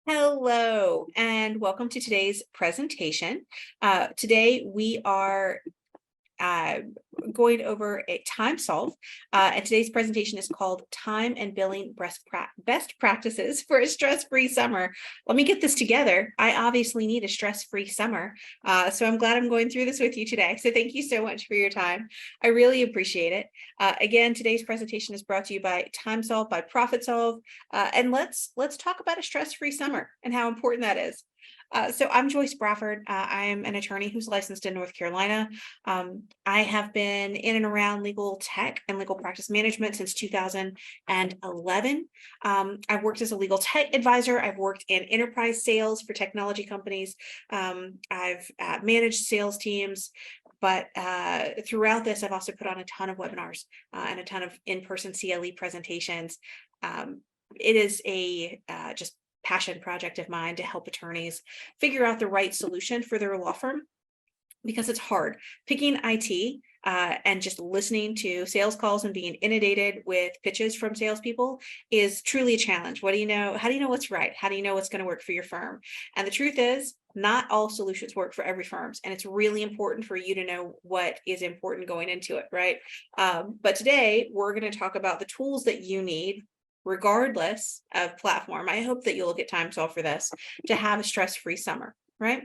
Hello, and welcome to today's presentation. Today we are uh, going over a time solve, and today's presentation is called Time and Billing Best Practices for a Stress-Free Summer. Let me get this together. I obviously need a stress-free summer, so I'm glad I'm going through this with you today. So thank you so much for your time. I really appreciate it. Again, today's presentation is brought to you by TimeSolve by ProfitSolve, and let's talk about a stress-free summer and how important that is. So I'm Joyce Bradford. I am an attorney who's licensed in North Carolina. I have been in and around legal tech and legal practice management since 2011. I've worked as a legal tech advisor. I've worked in enterprise sales for technology companies. I've managed sales teams. But throughout this, I've also put on a ton of webinars and a ton of in-person CLE presentations. It is a just passion project of mine to help attorneys figure out the right solution for their law firm, because it's hard. Picking IT and just listening to sales calls and being inundated with pitches from salespeople is truly a challenge. What do you know? How do you know what's right? How do you know what's going to work for your firm? And the truth is, not all solutions work for every firm, and it's really important for you to know what is important going into it, right? But today we're going to talk about the tools that you need regardless of platform. I hope that you'll look at TimeSolve for this to have a stress-free summer, right?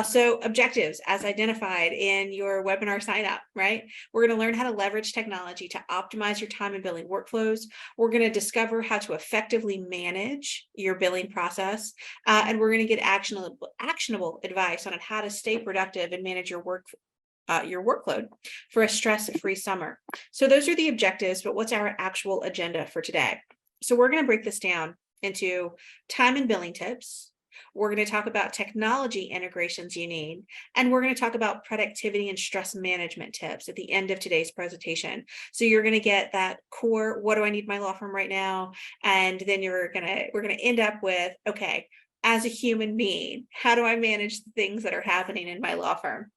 So objectives as identified in your webinar sign up, right? We're going to learn how to leverage technology to optimize your time and billing workflows. We're going to discover how to effectively manage your billing process. And we're going to get actionable advice on how to stay productive and manage your workload for a stress-free summer. So those are the objectives, but what's our actual agenda for today? So we're going to break this down into time and billing tips. We're going to talk about technology integrations you need, and we're going to talk about productivity and stress management tips at the end of today's presentation. So you're going to get that core, what do I need my law firm right now? And then we're going to end up with, okay, as a human being, how do I manage the things that are happening in my law firm?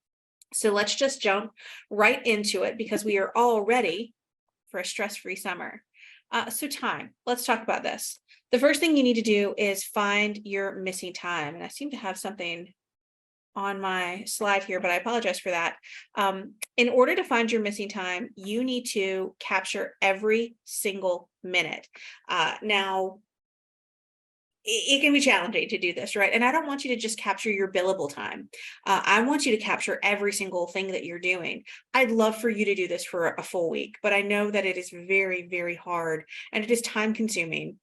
So let's just jump right into it, because we are all ready for a stress-free summer. So time, let's talk about this. The first thing you need to do is find your missing time. And I seem to have something on my slide here, but I apologize for that. In order to find your missing time, you need to capture every single minute. Now, it can be challenging to do this, right? And I don't want you to just capture your billable time. I want you to capture every single thing that you're doing. I'd love for you to do this for a full week, but I know that it is very, very hard, and it is time consuming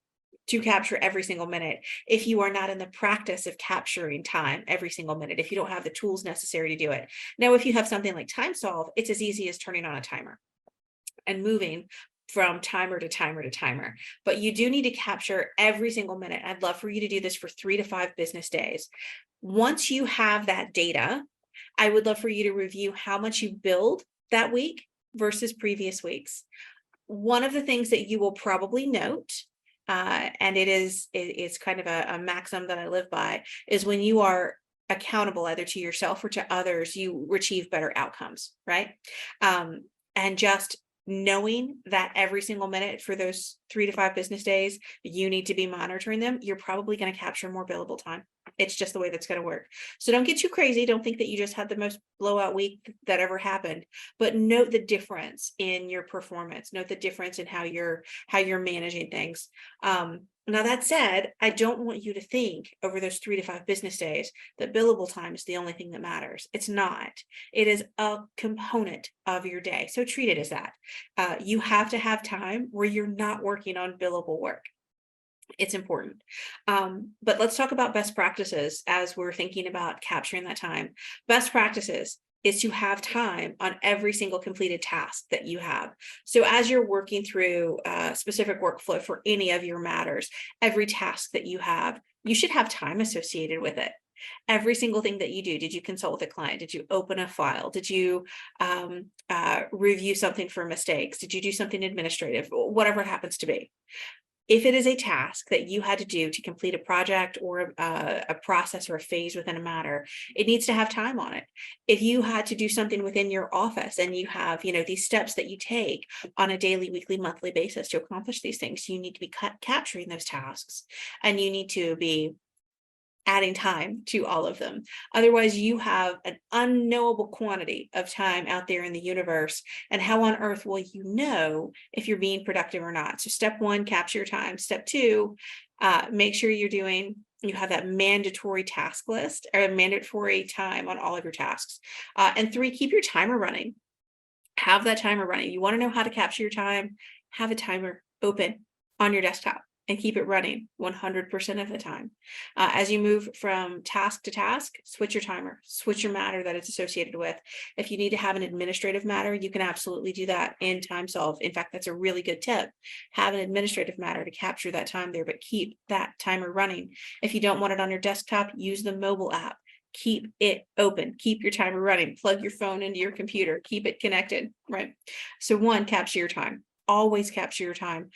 to capture every single minute if you are not in the practice of capturing time every single minute, if you don't have the tools necessary to do it. Now, if you have something like TimeSolve, it's as easy as turning on a timer and moving from timer to timer to timer. But you do need to capture every single minute. I'd love for you to do this for 3 to 5 business days. Once you have that data, I would love for you to review how much you billed that week versus previous weeks. One of the things that you will probably note, and it's kind of a maxim that I live by, is when you are accountable either to yourself or to others, you achieve better outcomes, right? And just knowing that every single minute for those 3 to 5 business days, you need to be monitoring them, you're probably going to capture more billable time. It's just the way that's going to work. So don't get too crazy. Don't think that you just had the most blowout week that ever happened, but note the difference in your performance. Note the difference in how you're managing things. Now, that said, I don't want you to think over those 3 to 5 business days that billable time is the only thing that matters. It's not. It is a component of your day. So treat it as that. You have to have time where you're not working on billable work. It's important. But let's talk about best practices as we're thinking about capturing that time. Best practices is to have time on every single completed task that you have. So as you're working through a specific workflow for any of your matters, every task that you have, you should have time associated with it. Every single thing that you do. Did you consult with a client? Did you open a file? Did you review something for mistakes? Did you do something administrative? Whatever it happens to be. If it is a task that you had to do to complete a project or a process or a phase within a matter, it needs to have time on it. If you had to do something within your office and you have, these steps that you take on a daily, weekly, monthly basis to accomplish these things, you need to be capturing those tasks, and you need to be adding time to all of them. Otherwise, you have an unknowable quantity of time out there in the universe. And how on earth will you know if you're being productive or not? So step one, capture your time. Step two, make sure you have that mandatory task list or a mandatory time on all of your tasks. And three, keep your timer running. Have that timer running. You want to know how to capture your time? Have a timer open on your desktop and keep it running 100% of the time. As you move from task to task, switch your timer, switch your matter that it's associated with. If you need to have an administrative matter, you can absolutely do that in TimeSolve. In fact, that's a really good tip. Have an administrative matter to capture that time there, but keep that timer running. If you don't want it on your desktop, use the mobile app. Keep it open, keep your timer running, plug your phone into your computer, keep it connected, right? So one, capture your time, always capture your time.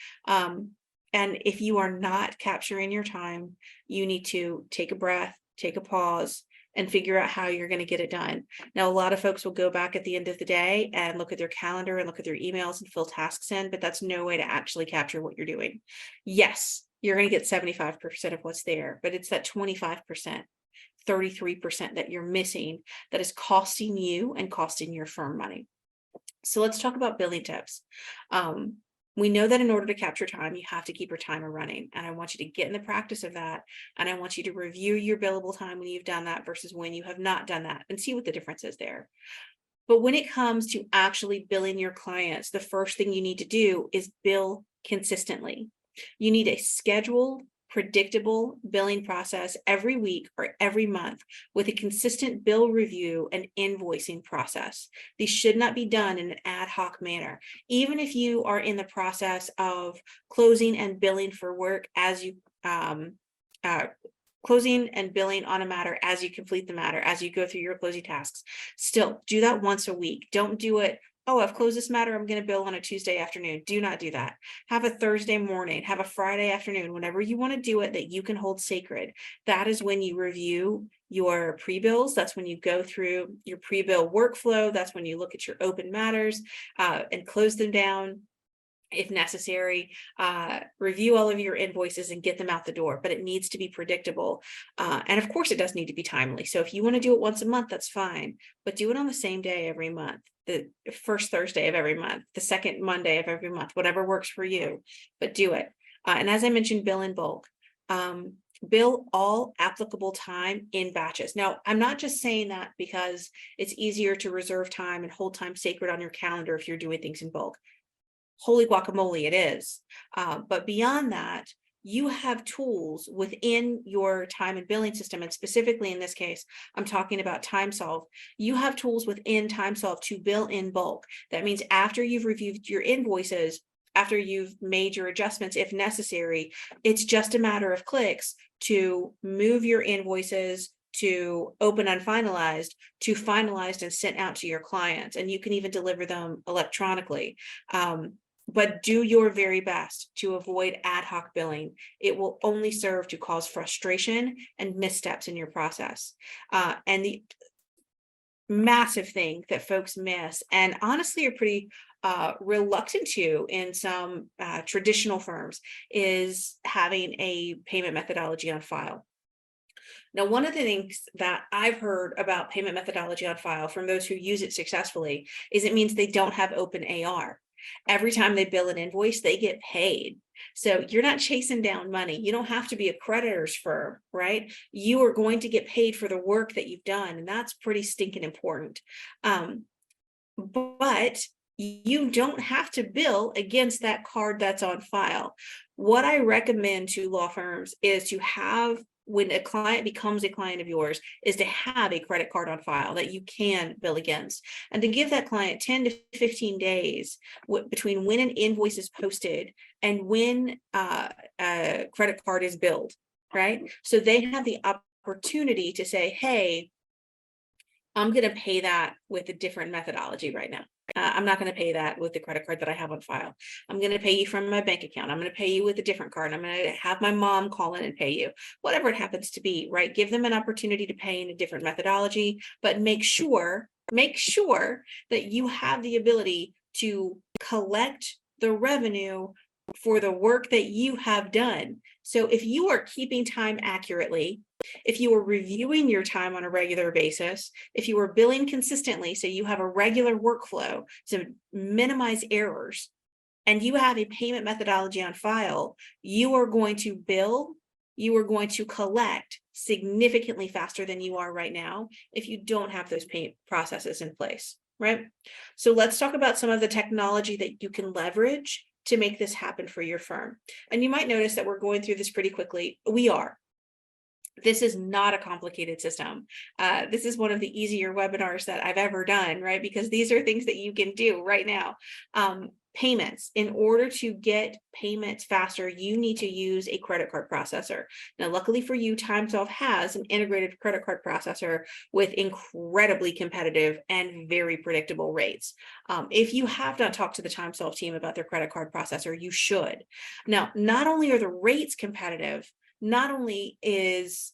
And if you are not capturing your time, you need to take a breath, take a pause, and figure out how you're going to get it done. Now, a lot of folks will go back at the end of the day and look at their calendar and look at their emails and fill tasks in, but that's no way to actually capture what you're doing. Yes, you're going to get 75% of what's there, but it's that 25%. 33% that you're missing that is costing you and costing your firm money. So let's talk about billing tips. We know that in order to capture time, you have to keep your timer running. And I want you to get in the practice of that. And I want you to review your billable time when you've done that versus when you have not done that and see what the difference is there. But when it comes to actually billing your clients, the first thing you need to do is bill consistently. You need a scheduled, predictable billing process every week or every month with a consistent bill review and invoicing process. These should not be done in an ad hoc manner. Even if you are in the process of closing and billing for work as you closing and billing on a matter as you complete the matter, as you go through your closing tasks, still do that once a week. Don't do it, oh, I've closed this matter, I'm going to bill on a Tuesday afternoon. Do not do that. Have a Thursday morning, have a Friday afternoon, whenever you want to do it that you can hold sacred. That is when you review your pre-bills. That's when you go through your pre-bill workflow. That's when you look at your open matters and close them down. If necessary, review all of your invoices and get them out the door, but it needs to be predictable. And of course it does need to be timely. So if you want to do it once a month, that's fine, but do it on the same day every month, the first Thursday of every month, the second Monday of every month, whatever works for you, but do it. And as I mentioned, bill in bulk. Bill all applicable time in batches. Now, I'm not just saying that because it's easier to reserve time and hold time sacred on your calendar if you're doing things in bulk. Holy guacamole, it is. But beyond that, you have tools within your time and billing system. And specifically in this case, I'm talking about TimeSolve. You have tools within TimeSolve to bill in bulk. That means after you've reviewed your invoices, after you've made your adjustments, if necessary, it's just a matter of clicks to move your invoices to open unfinalized to finalized and sent out to your clients. And you can even deliver them electronically. But do your very best to avoid ad hoc billing. It will only serve to cause frustration and missteps in your process. And the massive thing that folks miss, and honestly are pretty reluctant to in some traditional firms, is having a payment methodology on file. Now, one of the things that I've heard about payment methodology on file from those who use it successfully is it means they don't have open AR. Every time they bill an invoice, they get paid. So you're not chasing down money. You don't have to be a creditor's firm, right? You are going to get paid for the work that you've done. And that's pretty stinking important. But you don't have to bill against that card that's on file. What I recommend to law firms is to have, when a client becomes a client of yours, is to have a credit card on file that you can bill against, and to give that client 10 to 15 days between when an invoice is posted and when a credit card is billed, right? So they have the opportunity to say, hey, I'm going to pay that with a different methodology right now. I'm not going to pay that with the credit card that I have on file. I'm going to pay you from my bank account. I'm going to pay you with a different card. I'm going to have my mom call in and pay you, whatever it happens to be, right? Give them an opportunity to pay in a different methodology, but make sure that you have the ability to collect the revenue for the work that you have done. So if you are keeping time accurately, if you are reviewing your time on a regular basis, if you are billing consistently, so you have a regular workflow to minimize errors, and you have a payment methodology on file, you are going to bill, you are going to collect significantly faster than you are right now if you don't have those payment processes in place, right? So let's talk about some of the technology that you can leverage to make this happen for your firm. And you might notice that we're going through this pretty quickly. We are. This is not a complicated system. This is one of the easier webinars that I've ever done, right? Because these are things that you can do right now. Payments. In order to get payments faster, you need to use a credit card processor. Now, luckily for you, TimeSolve has an integrated credit card processor with incredibly competitive and very predictable rates. If you have not talked to the TimeSolve team about their credit card processor, you should. Now, not only are the rates competitive, not only is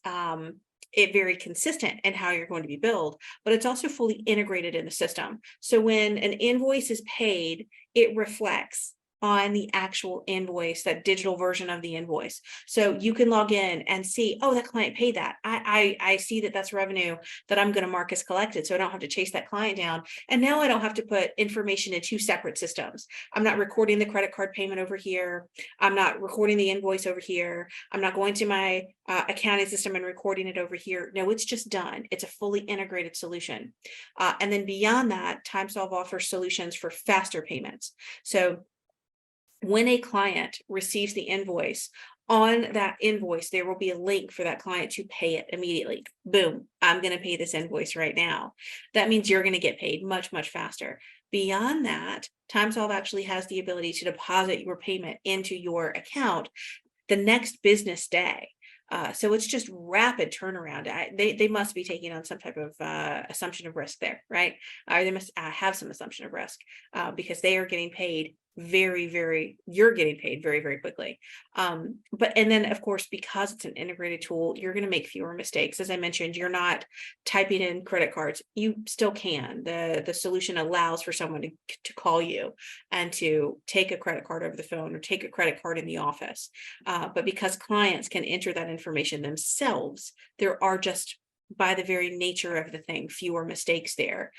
it very consistent in how you're going to be billed, but it's also fully integrated in the system. So when an invoice is paid, it reflects on the actual invoice, that digital version of the invoice. So you can log in and see, oh, that client paid that. I see that that's revenue that I'm going to mark as collected. So I don't have to chase that client down. And now I don't have to put information in two separate systems. I'm not recording the credit card payment over here. I'm not recording the invoice over here. I'm not going to my accounting system and recording it over here. No, it's just done. It's a fully integrated solution. And then beyond that, TimeSolve offers solutions for faster payments. So when a client receives the invoice, on that invoice, there will be a link for that client to pay it immediately. Boom, I'm going to pay this invoice right now. That means you're going to get paid much, much faster. Beyond that, TimeSolve actually has the ability to deposit your payment into your account the next business day. So it's just rapid turnaround. They must be taking on some type of assumption of risk there, right? Or they must have some assumption of risk because they are getting paid you're getting paid very, very quickly. And then of course, because it's an integrated tool, you're going to make fewer mistakes. As I mentioned, you're not typing in credit cards. You still can. The solution allows for someone to call you and to take a credit card over the phone or take a credit card in the office. But because clients can enter that information themselves, there are just, by the very nature of the thing, fewer mistakes there.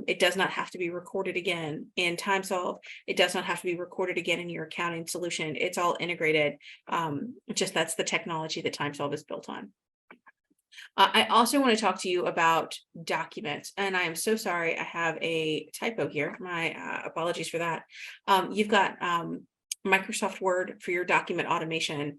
It does not have to be recorded again in TimeSolve. It does not have to be recorded again in your accounting solution. It's all integrated. Just that's the technology that TimeSolve is built on. I also want to talk to you about documents, and I am so sorry I have a typo here. My apologies for that. You've got Microsoft Word for your document automation.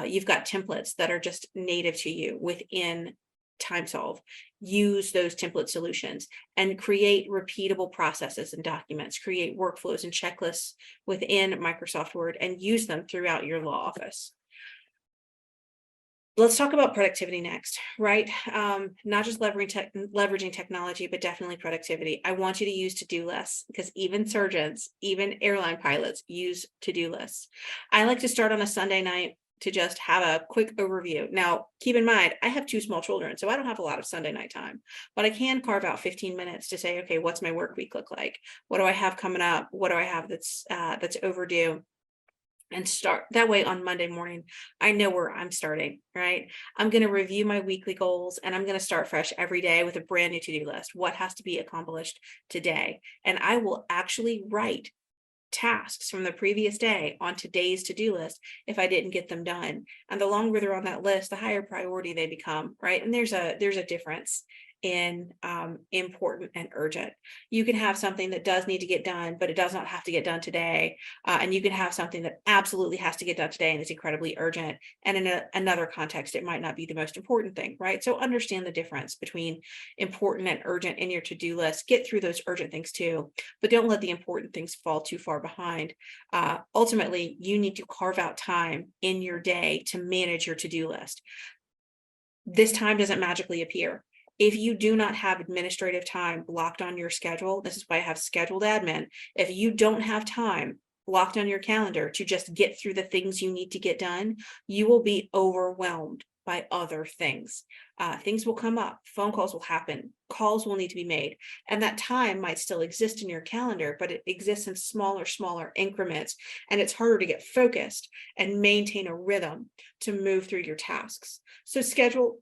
You've got templates that are just native to you within TimeSolve. Use those template solutions and create repeatable processes and documents, create workflows and checklists within Microsoft Word and use them throughout your law office. Let's talk about productivity next, right? Not just leveraging technology, but definitely productivity. I want you to use to-do lists because even surgeons, even airline pilots use to-do lists. I like to start on a Sunday night to just have a quick overview. Now, keep in mind, I have two small children, so I don't have a lot of Sunday night time, but I can carve out 15 minutes to say, okay, what's my work week look like? What do I have coming up? What do I have that's overdue? And start that way on Monday morning. I know where I'm starting, right? I'm going to review my weekly goals and I'm going to start fresh every day with a brand new to-do list. What has to be accomplished today? And I will actually write tasks from the previous day on today's to-do list if I didn't get them done. And the longer they're on that list, the higher priority they become, right? And there's a difference in important and urgent. You can have something that does need to get done, but it does not have to get done today. And you can have something that absolutely has to get done today and is incredibly urgent. And in another context, it might not be the most important thing, right? So understand the difference between important and urgent in your to-do list. Get through those urgent things too, but don't let the important things fall too far behind. Ultimately, you need to carve out time in your day to manage your to-do list. This time doesn't magically appear. If you do not have administrative time blocked on your schedule, this is why I have scheduled admin. If you don't have time blocked on your calendar to just get through the things you need to get done, you will be overwhelmed by other things. Things will come up, phone calls will happen, calls will need to be made, and that time might still exist in your calendar, but it exists in smaller increments, and it's harder to get focused and maintain a rhythm to move through your tasks. So schedule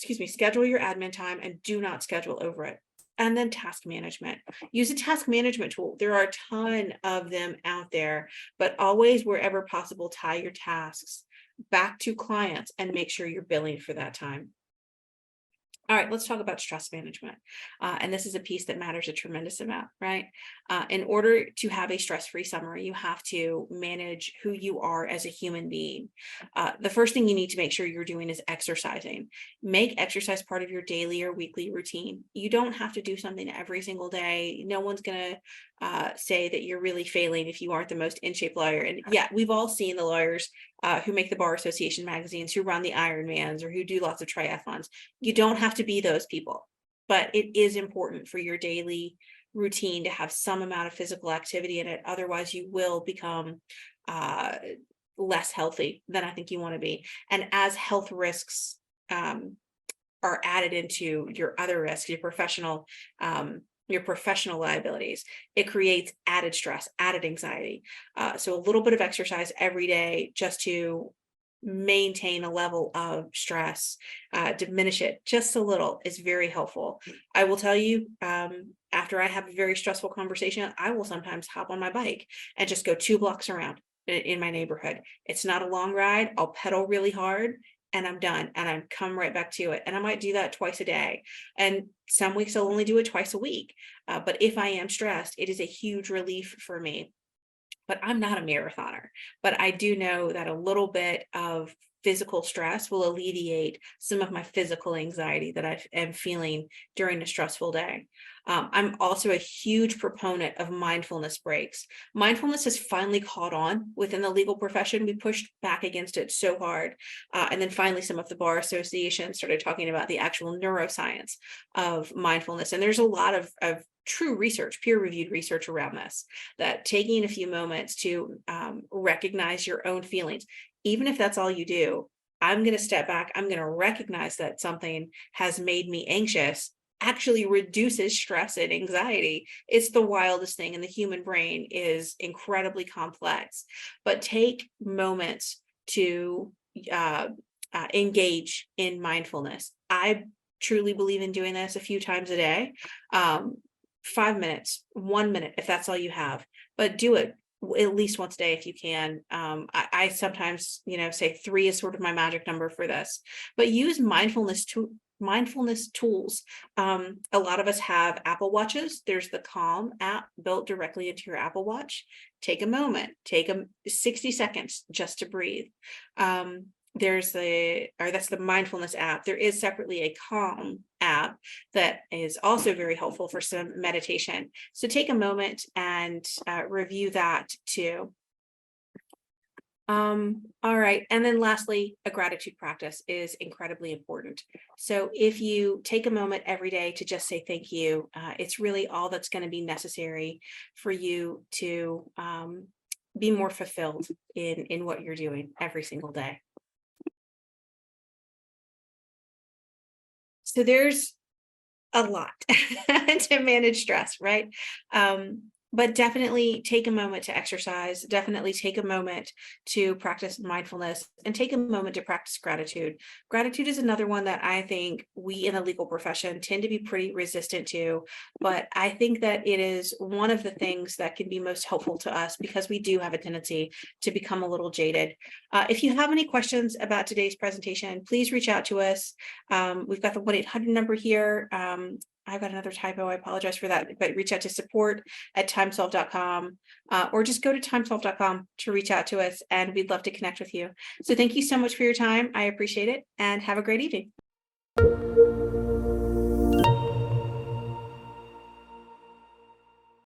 your admin time and do not schedule over it. And then task management. Use a task management tool. There are a ton of them out there, but always, wherever possible, tie your tasks back to clients and make sure you're billing for that time. All right, let's talk about stress management. And this is a piece that matters a tremendous amount, right? In order to have a stress-free summer, you have to manage who you are as a human being. The first thing you need to make sure you're doing is exercising. Make exercise part of your daily or weekly routine. You don't have to do something every single day. No one's going to say that you're really failing if you aren't the most in shape lawyer. And yeah, we've all seen the lawyers who make the Bar Association magazines, who run the Ironmans, or who do lots of triathlons. You don't have to be those people, but it is important for your daily routine to have some amount of physical activity in it. Otherwise, you will become less healthy than I think you want to be. And as health risks are added into your other risks, your professional liabilities, it creates added stress, added anxiety. So a little bit of exercise every day just to maintain a level of stress, diminish it just a little, is very helpful. I will tell you, after I have a very stressful conversation, I will sometimes hop on my bike and just go 2 blocks around in my neighborhood. It's not a long ride. I'll pedal really hard and I'm done, and I come right back to it. And I might do that twice a day. And some weeks I'll only do it twice a week. But if I am stressed, it is a huge relief for me. But I'm not a marathoner, but I do know that a little bit of physical stress will alleviate some of my physical anxiety that I am feeling during a stressful day. I'm also a huge proponent of mindfulness breaks. Mindfulness has finally caught on within the legal profession. We pushed back against it so hard. And then finally, some of the Bar Association started talking about the actual neuroscience of mindfulness. And there's a lot of true research, peer-reviewed research around this, that taking a few moments to recognize your own feelings, even if that's all you do. I'm going to step back. I'm going to recognize that something has made me anxious, actually reduces stress and anxiety. It's the wildest thing, and the human brain is incredibly complex. But take moments to engage in mindfulness. I truly believe in doing this a few times a day. 5 minutes, 1 minute, if that's all you have, but do it at least once a day if you can. I sometimes, say 3 is sort of my magic number for this, but use mindfulness tools. A lot of us have Apple Watches. There's the Calm app built directly into your Apple Watch. Take a moment, take 60 seconds just to breathe. That's the mindfulness app. There is separately a Calm app that is also very helpful for some meditation. So take a moment and review that too. All right. And then lastly, a gratitude practice is incredibly important. So if you take a moment every day to just say thank you, it's really all that's going to be necessary for you to be more fulfilled in what you're doing every single day. So there's a lot to manage stress, right? But definitely take a moment to exercise, definitely take a moment to practice mindfulness, and take a moment to practice gratitude. Gratitude is another one that I think we in the legal profession tend to be pretty resistant to, but I think that it is one of the things that can be most helpful to us, because we do have a tendency to become a little jaded. If you have any questions about today's presentation, please reach out to us. We've got the 1-800 number here. I've got another typo. I apologize for that, but reach out to support@timesolv.com, or just go to timesolv.com to reach out to us, and we'd love to connect with you. So thank you so much for your time. I appreciate it, and have a great evening.